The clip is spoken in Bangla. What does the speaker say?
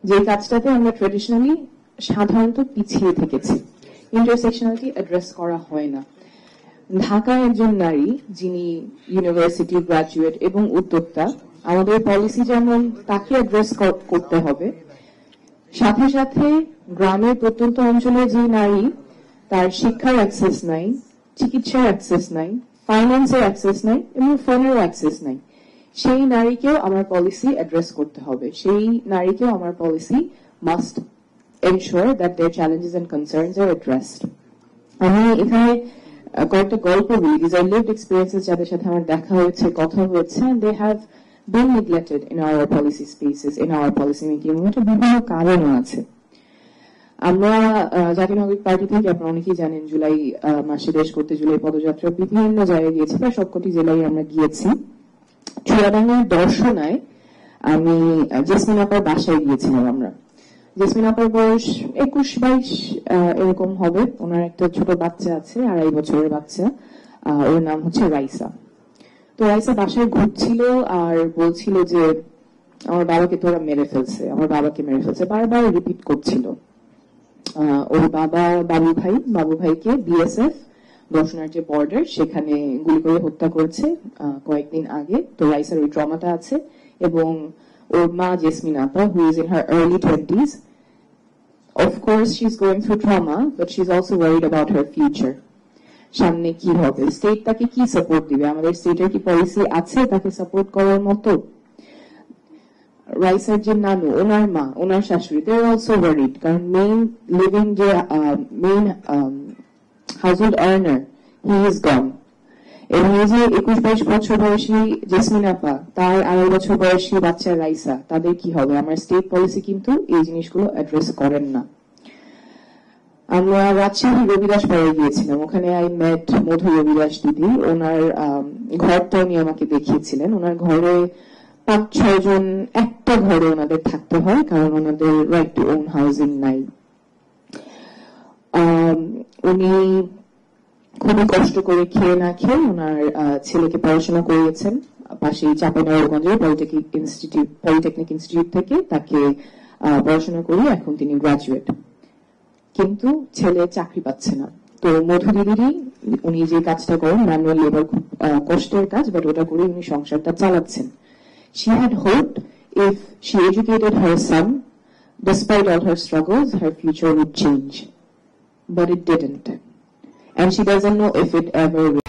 যে কাজটাতে আমরা ট্রেডিশনালি সাধারণত পিছিয়ে থেকেছি, ইন্টারসেকশনালিটি অ্যাড্রেস করা হয় না। ঢাকায় একজন নারী যিনি ইউনিভার্সিটি গ্রাজুয়েট এবং উদ্যোক্তা, আমাদের পলিসি যেমন তাকে অ্যাড্রেস করতে হবে, সাথে সাথে গ্রামের প্রত্যন্ত অঞ্চলে যে নারী তার শিক্ষার অ্যাক্সেস নাই, চিকিৎসার অ্যাক্সেস নাই, ফাইন্যান্সের অ্যাক্সেস নাই এবং ফোনের অ্যাক্সেস নাই, সেই নারীকেও আমার পলিসি অ্যাড্রেস করতে হবে। সেই নারীকেও আমার policy must ensure that their challenges and concerns are addressed. আমি এখানে কয়েকটা গল্প বলি, দিজ আর লিভড এক্সপিরিয়েন্সেস, যাদের সাথে আমার দেখা হয়েছে, কথা হয়েছে, and they have been neglected in our policy spaces, in our policy making. এটা বিভিন্ন কারণও আছে। আমরা জাতীয় নাগরিক পার্টি থেকে, আপনারা অনেকেই জানেন, জুলাই মাসে দেশ করতে জুলাই পদযাত্রা বিভিন্ন জায়গায় গিয়েছি, প্রায় সবকটি জেলায় আমরা গিয়েছি। চুয়াডাঙ্গার দর্শনায় আমি জেসমিন আপার বাসায় গিয়েছিলাম। আমরা জেসমিন আপার বয়স 21-22 এরকম হবে। ওনার একটা ছোট বাচ্চা আছে, 2.5 বছরের বাচ্চা, ওর নাম হচ্ছে রাইসা। তো রাইসা বাসায় ঘুরছিল আর বলছিল যে আমার বাবাকে তোরা মেরে ফেলছে, আমার বাবাকে মেরে ফেলছে, বারবার রিপিট করছিল। ওর বাবা বাবু ভাইকে বিএসএফ দর্শনার যে বর্ডার সেখানে গুলি করে হত্যা করেছে কয়েকদিন আগে। তো রাইসার ওই ট্রমাটা আছে এবং ওর মা জেসমিন আপা, who is in her early 20s, of course she's going through trauma, but she's also worried about her future. সামনে কি হবে, স্টেট তাকে কি সাপোর্ট দিবে, আমাদের স্টেটের কি পলিসি আছে তাকে সাপোর্ট করার মতো? রাইসার যে নানু, ওনার মা, ওনার শাশুড়ি, they are also worried, কারণ মেইন লিভিং যে main household earner, he is gone. এবং এই যে 21-22 বছর বয়সী জেসমিন আপা, তার 2.5 বছর বয়সী বাচ্চা রাইসা, তাদের কি হবে? আমার স্টেট পলিসি কিন্তু এই জিনিসগুলো অ্যাড্রেস করেন না। আমরা রাজশাহী রবিদাস পাড়ায় গিয়েছিলাম, ওখানে আই মেট মধু রবিদাস দিদি। ওনার ঘরটা উনি আমাকে দেখিয়েছিলেন। ওনার ঘরে 5-6 জন একটা ঘরে ওনাদের থাকতে হয়, কারণ ওনাদের রাইট টু ওন হাউজিং নাই। উনি খুবই কষ্ট করে খেয়ে না খেয়ে ওনার ছেলেকে পড়াশোনা করিয়েছেন পাশেই চাঁপাইনবাবগঞ্জের পলিটেকনিক ইনস্টিটিউট থেকে, তাকে পড়াশোনা করিয়ে এখন তিনি গ্রাজুয়েট, কিন্তু ছেলে চাকরি পাচ্ছে না। তো মধু দিদিরই উনি যে কাজটা করেন, ম্যানুয়াল লেবার, খুব কষ্টের কাজ, বাট ওটা করে উনি সংসারটা চালাচ্ছেন। She had hoped if she educated her son, despite all her struggles, her future would change. But it didn't. And she doesn't know if it ever will.